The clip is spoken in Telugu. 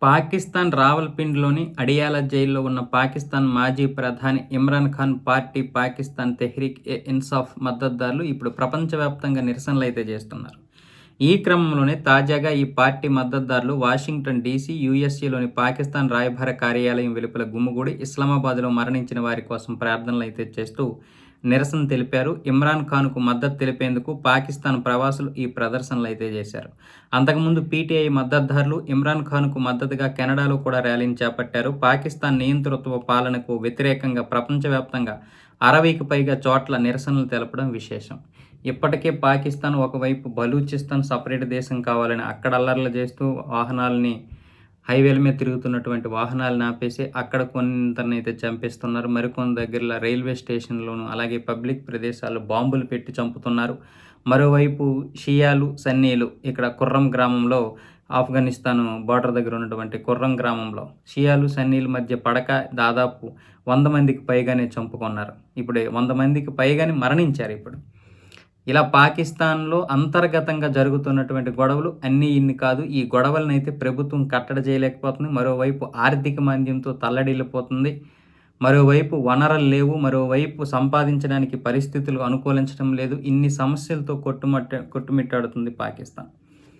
పాకిస్తాన్ రావల్పిండిలోని అడియాలా జైల్లో ఉన్న పాకిస్తాన్ మాజీ ప్రధాని ఇమ్రాన్ ఖాన్ పార్టీ పాకిస్తాన్ తెహ్రీక్ ఏ ఇన్సాఫ్ మద్దతుదారులు ఇప్పుడు ప్రపంచవ్యాప్తంగా నిరసనలైతే చేస్తున్నారు. ఈ క్రమంలోనే తాజాగా ఈ పార్టీ మద్దతుదారులు వాషింగ్టన్ డీసీ, యూఎస్ఏలోని పాకిస్తాన్ రాయబార కార్యాలయం వెలుపల గుమిగూడి ఇస్లామాబాద్లో మరణించిన వారి కోసం ప్రార్థనలైతే చేస్తూ నిరసన తెలిపారు. ఇమ్రాన్ ఖాన్కు మద్దతు తెలిపేందుకు పాకిస్తాన్ ప్రవాసులు ఈ ప్రదర్శనలు అయితే చేశారు. అంతకుముందు పీటీఐ మద్దతుదారులు ఇమ్రాన్ ఖాన్కు మద్దతుగా కెనడాలో కూడా ర్యాలీని చేపట్టారు. పాకిస్తాన్ నియంతృత్వ పాలనకు వ్యతిరేకంగా ప్రపంచవ్యాప్తంగా 60కి పైగా చోట్ల నిరసనలు తెలపడం విశేషం. ఇప్పటికే పాకిస్తాన్ ఒకవైపు బలూచిస్తాన్ సపరేట్ దేశం కావాలని అక్కడ అల్లర్లు చేస్తూ వాహనాలని హైవేల మీద తిరుగుతున్నటువంటి వాహనాలను ఆపేసి అక్కడ కొందరినైతే చంపేస్తున్నారు. మరికొన్ని దగ్గరలో రైల్వే స్టేషన్లోను అలాగే పబ్లిక్ ప్రదేశాల్లో బాంబులు పెట్టి చంపుతున్నారు. మరోవైపు షియాలు, సన్నీలు ఇక్కడ కుర్రం గ్రామంలో ఆఫ్ఘనిస్తాన్ బార్డర్ దగ్గర ఉన్నటువంటి కుర్రం గ్రామంలో షియాలు, సన్నీల మధ్య పడక దాదాపు 100 మందికి పైగానే చంపుకున్నారు. ఇప్పుడు 100 మందికి పైగానే మరణించారు. ఇప్పుడు ఇలా పాకిస్తాన్లో అంతర్గతంగా జరుగుతున్నటువంటి గొడవలు అన్నీ ఇన్ని కాదు. ఈ గొడవలనైతే ప్రభుత్వం కట్టడి చేయలేకపోతుంది. మరోవైపు ఆర్థిక మాంద్యంతో తల్లడిల్లిపోతుంది. మరోవైపు వనరులు లేవు. మరోవైపు సంపాదించడానికి పరిస్థితులు అనుకూలించడం లేదు. ఇన్ని సమస్యలతో కొట్టుమిట్టాడుతుంది పాకిస్తాన్.